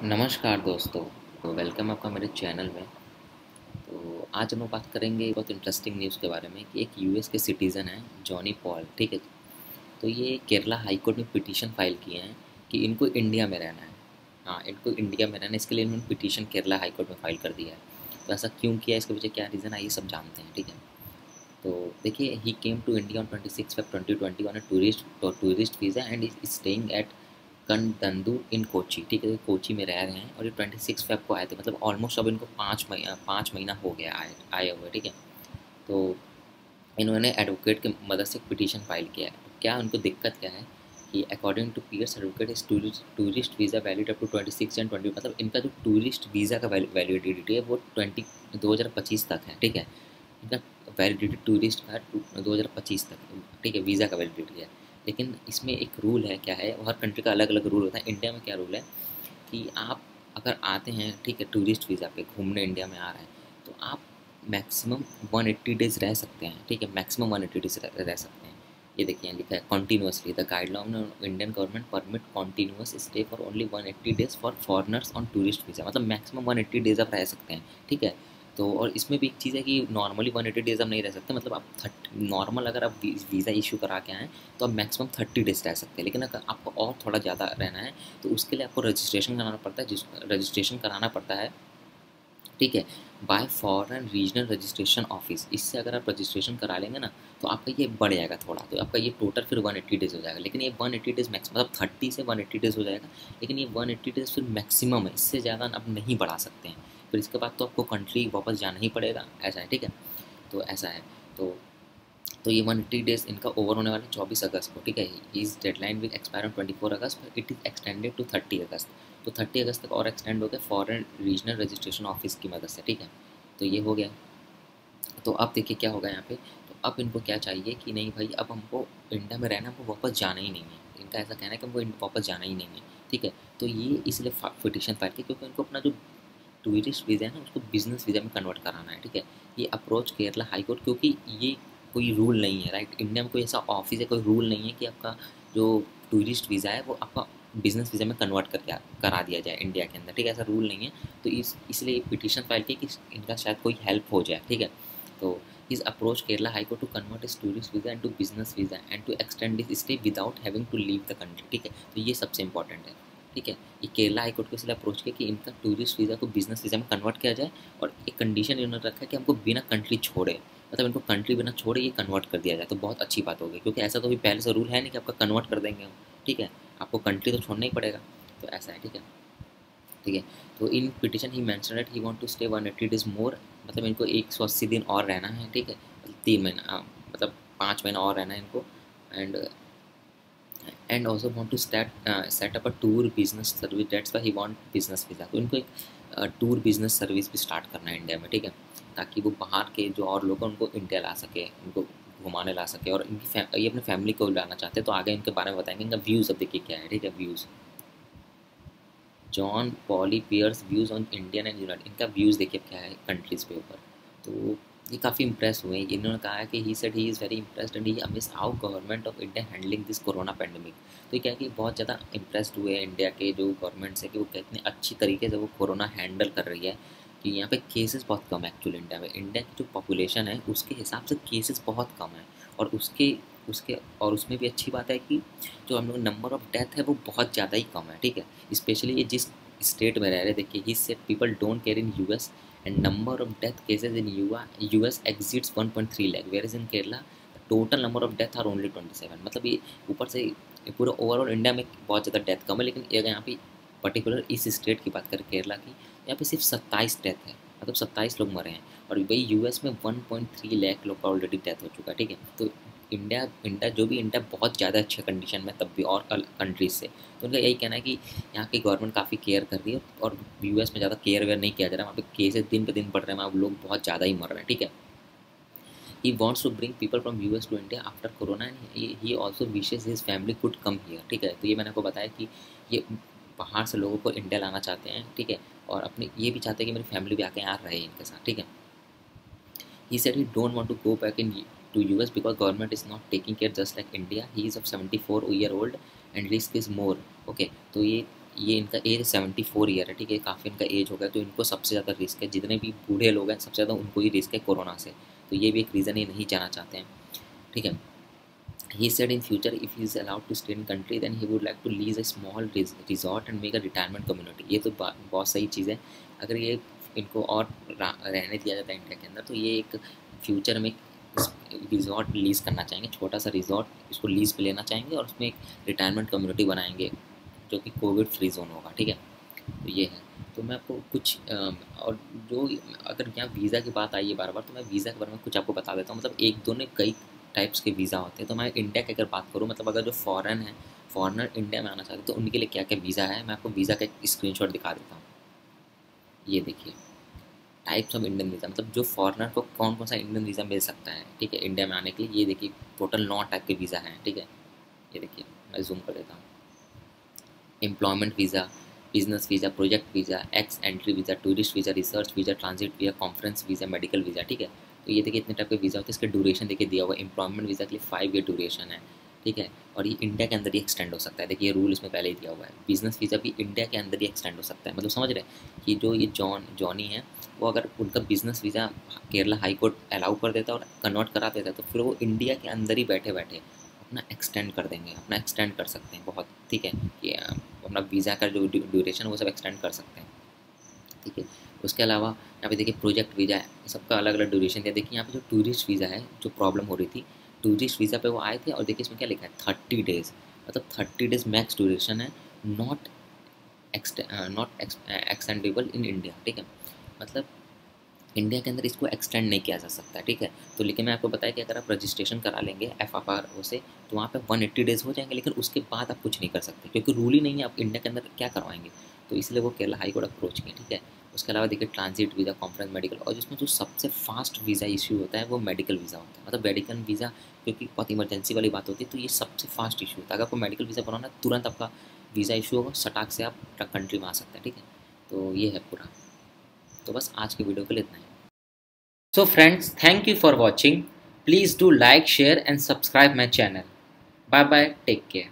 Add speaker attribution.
Speaker 1: नमस्कार दोस्तों। तो वेलकम आपका मेरे चैनल में। तो आज हम लोग बात करेंगे बहुत इंटरेस्टिंग न्यूज़ के बारे में कि एक यूएस के सिटीज़न हैं जॉनी पॉल, ठीक है। तो ये केरला हाई कोर्ट में पिटीशन फाइल किए हैं कि इनको इंडिया में रहना है। हाँ, इनको इंडिया में रहना है, इसके लिए इन्होंने पिटीशन केरला हाई कोर्ट में फाइल कर दिया है। तो ऐसा क्यों किया, इसके पीछे क्या रीज़न है, ये सब जानते हैं, ठीक है। तो देखिए, he came to India on 26 Feb 2020 on tourist visa and is staying at कनदंदू इन कोची, ठीक है। कोची में रह रहे हैं और ये 26 Feb को आए थे, मतलब ऑलमोस्ट अब इनको 5 महीना हो गया आए हुए, ठीक है। तो इन्होंने एडवोकेट की मदद से पिटीशन फाइल किया है। तो क्या उनको दिक्कत क्या है कि according to Pierce advocate his tourist visa valid up to 26 and 20, मतलब इनका जो टूरिस्ट वीज़ा का वैलिडिटी है वो 2025 तक है, ठीक है। इनका वैलिडिटी टूरिस्ट का 2025 तक, ठीक है, वीज़ा का वैलिडिटी है। लेकिन इसमें एक रूल है, क्या है, वो हर कंट्री का अलग अलग रूल होता है। इंडिया में क्या रूल है कि आप अगर आते हैं, ठीक है, टूरिस्ट वीज़ा पे घूमने इंडिया में आ रहे हैं, तो आप मैक्सिमम 180 डेज़ रह सकते हैं, ठीक है। मैक्सिमम 180 डेज़ रह सकते हैं। ये देखिए यहाँ लिखा है continuously the guideline of Indian government permit continuous stay for only 180 days for foreigners on tourist visa, मतलब मैक्सिमम 180 डेज़ आप रह सकते हैं, ठीक है। तो और इसमें भी एक चीज़ है कि नॉर्मली 180 डेज़ हम नहीं रह सकते, मतलब आप नॉर्मल अगर आप वीज़ा इशू करा के आएँ तो आप मैक्सिमम 30 डेज़ रह सकते हैं। लेकिन अगर आपको और थोड़ा ज़्यादा रहना है तो उसके लिए आपको रजिस्ट्रेशन कराना पड़ता है, रजिस्ट्रेशन कराना पड़ता है, ठीक है, bye foreign regional registration office. इससे अगर आप रजिस्ट्रेशन करा लेंगे ना तो आपका ये बढ़ जाएगा थोड़ा, तो आपका ये टोटल फिर 180 डेज़ हो जाएगा। लेकिन ये 180 डेज़ मैक्स, मतलब 30 से 180 डेज़ हो जाएगा। लेकिन ये 180 डेज़ फिर मैक्सिमम है, इससे ज़्यादा आप नहीं बढ़ा सकते हैं। फिर इसके बाद तो आपको कंट्री वापस जाना ही पड़ेगा, ऐसा है, ठीक है। तो ऐसा है। तो ये 180 डेज़ इनका ओवर होने वाला है 24 अगस्त को, ठीक है। His deadline will expire on 24 August, but it is extended to 30 August. तो 30 अगस्त तक और एक्सटेंड हो गया फॉरेन रीजनल रजिस्ट्रेशन ऑफिस की मदद से, ठीक है। तो ये हो गया। तो अब देखिए क्या होगा यहाँ पे। तो अब इनको क्या चाहिए कि नहीं भाई, अब हमको इंडिया में रहना, हमको वापस जाना ही नहीं है। इनका ऐसा कहना है कि हमको वापस जाना ही नहीं है, ठीक है। तो ये इसलिए पिटिशन फाइल की, क्योंकि इनको अपना जो टूरिस्ट वीज़ा है ना उसको बिजनेस वीज़ा में कन्वर्ट कराना है, ठीक है। ये अप्रोच केरला हाई कोर्ट, क्योंकि ये कोई रूल नहीं है, राइट। इंडिया में कोई ऐसा ऑफिस है, कोई रूल नहीं है कि आपका जो टूरिस्ट वीज़ा है वो आपका बिजनेस वीज़ा में कन्वर्ट करके करा दिया जाए इंडिया के अंदर, ठीक है, ऐसा रूल नहीं है। तो इसलिए पिटिशन फाइल की कि इनका शायद कोई हेल्प हो जाए, ठीक है। तो his approach Kerala high court to convert his tourist visa into business visa and to extend this stay without having to leave the country, ठीक है। तो ये सबसे इंपॉर्टेंट है, ठीक है। ये केरला हाई कोर्ट को इसलिए अप्रोच किया कि इनका टूरिस्ट वीज़ा को बिजनेस वीज़ा में कन्वर्ट किया जाए। और एक कंडीशन इन्होंने रखा है कि हमको बिना कंट्री छोड़े, मतलब इनको कंट्री बिना छोड़े ये कन्वर्ट कर दिया जाए, तो बहुत अच्छी बात होगी, क्योंकि ऐसा तो भी पहले से रूल है नहीं कि आपका कन्वर्ट कर देंगे हम, ठीक है। आपको कंट्री तो छोड़ना ही पड़ेगा। तो ऐसा है, ठीक है, ठीक है। तो in petition he mentioned that he want to stay 180 days more, मतलब इनको 180 दिन और रहना है, ठीक है। मतलब 3 महीना, मतलब 5 महीना और रहना है इनको। And also want to set up a tour business service, that's why he want business visa। तो इनको एक टूर बिजनेस सर्विस भी स्टार्ट करना है इंडिया में, ठीक है, ताकि वो बाहर के जो और लोग हैं उनको इंडिया ला सके, उनको घुमाने ला सके। और ये अपने फैमिली को लाना चाहते हैं। तो आगे इनके बारे में बताएंगे। इनका व्यूज़ अब देखिए क्या है, ठीक है। Views, John Polly Pierce views on Indian and united, इनका व्यूज़ देखिए क्या है कंट्रीज़ पे ऊपर। तो ये काफ़ी इंप्रेस हुए हैं। इन्होंने कहा है कि he said he is very impressed and he amaze how government of India handling this corona pandemic. तो ये क्या है कि बहुत ज़्यादा इंप्रेस्ड हुए हैं इंडिया के जो गवर्नमेंट से, कि वो कितने अच्छी तरीके से वो कोरोना हैंडल कर रही है। कि यहाँ पे केसेस बहुत कम है एक्चुअली इंडिया में। इंडिया की जो पॉपुलेशन है उसके हिसाब से केसेस बहुत कम है। और उसके उसके और उसमें भी अच्छी बात है कि जो हम लोग नंबर ऑफ डेथ है वो बहुत ज़्यादा ही कम है, ठीक है। स्पेशली ये जिस स्टेट में रह रहे, देखिए he said people don't care in US and number of death cases in US exceeds 1.3 lakh, whereas in Kerala the total number of death are only 27। मतलब ये ऊपर से पूरा ओवरऑल इंडिया में बहुत ज़्यादा डेथ कम है, लेकिन अगर यहाँ पे पर्टिकुलर इस स्टेट की बात करें केरला की, यहाँ पे सिर्फ 27 डेथ है, मतलब 27 लोग मरे हैं। और वही यूएस में 1.3 लाख लोग का ऑलरेडी डेथ हो चुका है, ठीक है। तो इंडिया इंडिया जो भी इंडिया बहुत ज़्यादा अच्छे कंडीशन में तब भी और कंट्रीज से। तो उनका यही कहना है कि यहाँ की गवर्नमेंट काफ़ी केयर कर रही है। और यूएस में ज़्यादा केयर वेयर नहीं किया जा रहा है, वहाँ पे केसेस दिन पे दिन बढ़ रहे हैं, वहाँ लोग बहुत ज़्यादा ही मर रहे हैं, ठीक है। He wants to bring people from US to India after corona and he also wishes his family could come here, ठीक है। तो ये मैंने आपको बताया कि ये बाहर से लोगों को इंडिया लाना चाहते हैं, ठीक है। और अपने ये भी चाहते हैं कि मेरी फैमिली भी आके यहाँ रहे इनके साथ, ठीक है। He said he don't want to go back to US because government is not taking care just like India. He is of 74 year old and risk is more. Okay, तो ये ये इनका एज 74 ईयर है, ठीक है, काफ़ी इनका as हो गया, तो इनको सबसे ज़्यादा रिस्क है, जितने भी बूढ़े लोग हैं सबसे ज़्यादा उनको ही रिस्क है कोरोना से, तो ये भी एक रीज़न ये नहीं जाना चाहते हैं, ठीक है। He said in future if he is allowed to stay in country then he would like to lease a small resort and make a retirement community। ये तो बहुत सही चीज़ है, अगर ये इनको और रहने दिया जाता है इंडिया के अंदर तो ये एक फ्यूचर में रिजॉर्ट लीज करना चाहेंगे, छोटा सा रिजॉर्ट इसको लीज पे लेना चाहेंगे और उसमें एक रिटायरमेंट कम्युनिटी बनाएंगे जो कि कोविड फ्री जोन होगा, ठीक है। तो ये है, तो मैं आपको कुछ और जो अगर यहाँ वीज़ा की बात आई है बार बार, तो मैं वीज़ा के बारे में कुछ आपको बता देता हूँ। मतलब एक दो ने कई टाइप्स के वीज़ा होते हैं, तो मैं इंडिया की अगर बात करूँ, मतलब अगर जो फॉरेनर इंडिया में आना चाहते हैं तो उनके लिए क्या क्या वीज़ा है, मैं आपको वीज़ा का एक स्क्रीनशॉट दिखा देता हूँ। ये देखिए टाइप्स ऑफ इंडियन वीज़ा, मतलब जो फॉरेनर को कौन कौन सा इंडियन वीज़ा मिल सकता है, ठीक है, इंडिया में आने के लिए। ये देखिए टोटल 9 टाइप के वीज़ा हैं, ठीक है। ये देखिए मैं जूम कर देता हूँ। Employment visa, business visa, project visa, x entry visa, tourist visa, research visa, transit visa, conference visa, medical visa, ठीक है। तो ये देखिए इतने टाइप के वीज़ा होते हैं, इसका ड्यूरेशन देखिए दिया हुआ है। एम्प्लॉयमेंट वीज़ा के लिए 5 ईयर ड्यूरेशन है, ठीक है, और ये इंडिया के अंदर ही एक्सटेंड हो सकता है। देखिए ये रूल इसमें पहले ही दिया हुआ है। बिजनेस वीज़ा भी इंडिया के अंदर ही एक्सटेंड हो सकता है, मतलब समझ रहे हैं कि जो ये जॉनी है वो अगर उनका business visa Kerala high court allow कर देता है और कन्वर्ट करा देता है तो फिर वो इंडिया के अंदर ही बैठे बैठे अपना एक्सटेंड कर देंगे, अपना एक्सटेंड कर सकते हैं बहुत, ठीक है, कि अपना वीज़ा का जो ड्यूरेशन है वो सब एक्सटेंड कर सकते हैं, ठीक है। उसके अलावा यहाँ पे देखिए प्रोजेक्ट वीज़ा है, सबका अलग अलग ड्यूरेशन है। देखिए यहाँ पे जो टूरिस्ट वीज़ा है, जो प्रॉब्लम हो रही थी टूरिस्ट वीज़ा पे वो आए थे, और देखिए इसमें क्या लिखा है 30 डेज़, मतलब 30 डेज़ मैक्स ड्यूरेशन है, नॉट एक्सटेंडेबल इन इंडिया, ठीक है, मतलब इंडिया के अंदर इसको एक्सटेंड नहीं किया जा सकता, ठीक है। तो लेकिन मैं आपको बताया कि अगर आप रजिस्ट्रेशन करा लेंगे FFRO से तो वहाँ पे 180 डेज़ हो जाएंगे, लेकिन उसके बाद आप कुछ नहीं कर सकते क्योंकि रूल ही नहीं है, आप इंडिया के अंदर क्या करवाएंगे, तो इसलिए वो केरला हाई कोर्ट अप्रोच किए, ठीक है। उसके अलावा देखिए ट्रांजिट वीज़ा, कॉन्फ्रेंस, मेडिकल, और जिसमें जो सबसे फास्ट वीज़ा इशू होता है वो मेडिकल वीज़ा होता है। मतलब मेडिकल वीज़ा क्योंकि बहुत इमरजेंसी वाली बात होती है, तो ये सबसे फास्ट इशू होता है। अगर आपको मेडिकल वीज़ा बनाना है तुरंत आपका वीज़ा इशू होगा, सटाक से आप कंट्री में आ सकते हैं, ठीक है। तो ये है पूरा, तो बस आज की वीडियो के लिए इतना ही। So friends, thank you for watching. Please do like, share and subscribe my channel. Bye bye. Take care.